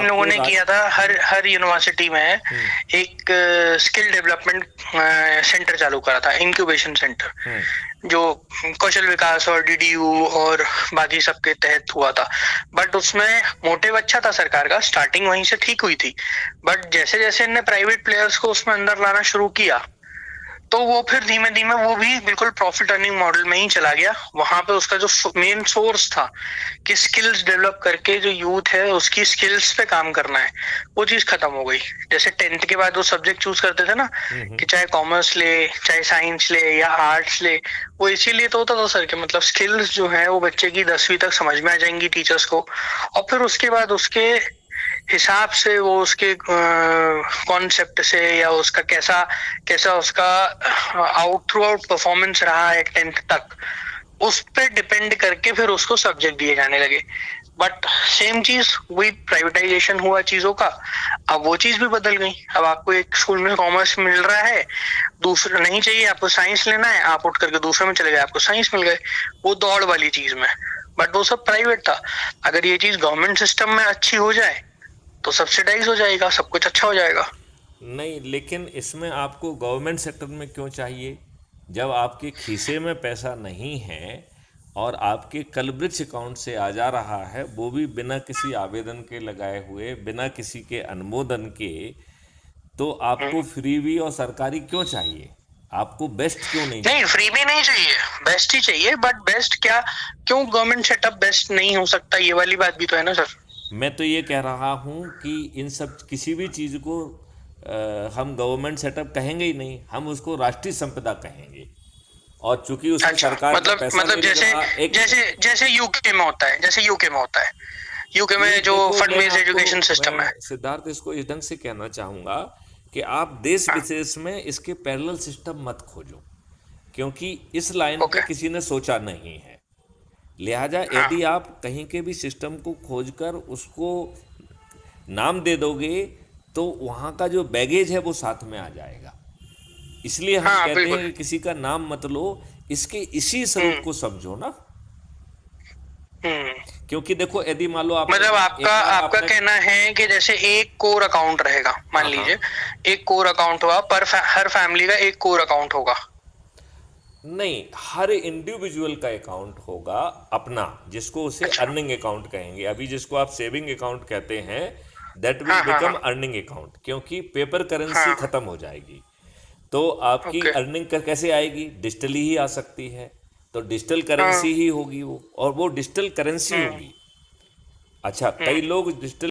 लोगों आपको ने किया था, हर हर यूनिवर्सिटी में हम्म। एक स्किल डेवलपमेंट सेंटर चालू करा था, इंक्यूबेशन सेंटर, हम्म। जो कौशल विकास और डीडीयू और बाकी सबके तहत हुआ था। बट उसमें मोटिव अच्छा था सरकार का, स्टार्टिंग वहीं से ठीक हुई थी। बट जैसे जैसे इनने प्राइवेट प्लेयर्स को उसमें अंदर लाना शुरू किया, तो वो फिर धीमे धीमे वो भी बिल्कुल प्रॉफिट अर्निंग मॉडल में ही चला गया। वहां पे उसका जो मेन सोर्स था कि स्किल्स डेवलप करके जो यूथ है उसकी स्किल्स पे काम करना है, वो चीज खत्म हो गई। जैसे 10th के बाद वो सब्जेक्ट चूज करते थे ना, हम्म। कि चाहे कॉमर्स ले, चाहे साइंस ले या आर्ट्स ले, वो इसीलिए तो होता था सर, कि मतलब स्किल्स जो है वो बच्चे की 10वीं तक समझ में आ जाएंगी टीचर्स को, और फिर उसके बाद उसके हिसाब से वो उसके कॉन्सेप्ट से या उसका कैसा कैसा उसका आउट थ्रू आउट परफॉर्मेंस रहा है 10th तक, उस पे डिपेंड करके फिर उसको सब्जेक्ट दिए जाने लगे। बट सेम चीज वही प्राइवेटाइजेशन हुआ चीजों का, अब वो चीज भी बदल गई। अब आपको एक स्कूल में कॉमर्स मिल रहा है, दूसरा नहीं चाहिए आपको, साइंस लेना है, आप उठ करके दूसरे में चले गए, आपको साइंस मिल गए, वो दौड़ वाली चीज में। बट वो सब प्राइवेट था। अगर ये चीज गवर्नमेंट सिस्टम में अच्छी हो जाए तो सब्सिडाइज हो जाएगा, सब कुछ अच्छा हो जाएगा। नहीं, लेकिन इसमें आपको गवर्नमेंट सेक्टर में क्यों चाहिए जब आपके खीसे में पैसा नहीं है और आपके कलब्रिज अकाउंट से आ जा रहा है, वो भी बिना किसी आवेदन के लगाए हुए, बिना किसी के अनुमोदन के। तो आपको फ्रीबी और सरकारी क्यों चाहिए? आपको बेस्ट क्यों नहीं नहीं, चाहिए? फ्री भी नहीं चाहिए, बेस्ट ही चाहिए। बट बेस्ट क्या, क्यों गवर्नमेंट सेटअप बेस्ट नहीं हो सकता, ये वाली बात भी तो है ना सर। मैं तो ये कह रहा हूँ कि इन सब किसी भी चीज़ को हम गवर्नमेंट सेटअप कहेंगे ही नहीं, हम उसको राष्ट्रीय संपदा कहेंगे। और चूंकि उसमें अच्छा, सरकार का मतलब पैसा नहीं लग जैसे रहा एक। जैसे जैसे यूके में होता है, जैसे यूके में होता है, यूके ये में जो देखो, फंड बेस्ड एजुकेशन सिस्टम है। मैं सिद्धार्थ इसको इस ढंग से कहना चाहूँगा कि आप देश हाँ, विशेष में इसके पैरेलल सिस्टम मत खोजो, क्योंकि इस लाइन पे ओके, किसी ने सोचा नहीं है। लिहाजा हाँ, यदि आप कहीं के भी सिस्टम को खोजकर उसको नाम दे दोगे, तो वहाँ का जो बैगेज है वो साथ में आ जाएगा। इसलिए हम हाँ, कहते बिल्कुल। हैं कि किसी का नाम मत लो, इसके इसी स्वरूप हम्म, को समझो ना। हम्म। क्योंकि देखो, यदि मान लो आपने मतलब आपका एक बार आपका आपने। कहना है कि जैसे एक कोर अकाउंट रहेगा, मान हाँ, हाँ। लीजिए, एक कोर अकाउंट हुआ पर हर फैमिली का एक कोर अकाउंट होगा। नहीं, हर इंडिविजुअल का अकाउंट होगा अपना, जिसको उसे अच्छा, अर्निंग अकाउंट कहेंगे। अभी जिसको आप सेविंग अकाउंट कहते हैं, दैट विल हाँ, हाँ, बिकम हाँ, अर्निंग अकाउंट, क्योंकि पेपर करेंसी हाँ, खत्म हो जाएगी। तो आपकी ओके, अर्निंग कैसे आएगी? डिजिटली ही आ सकती है। तो डिजिटल हाँ, करेंसी ही होगी वो, और वो डिजिटल करेंसी हम्म, होगी। अच्छा, हम्म। कई लोग डिजिटल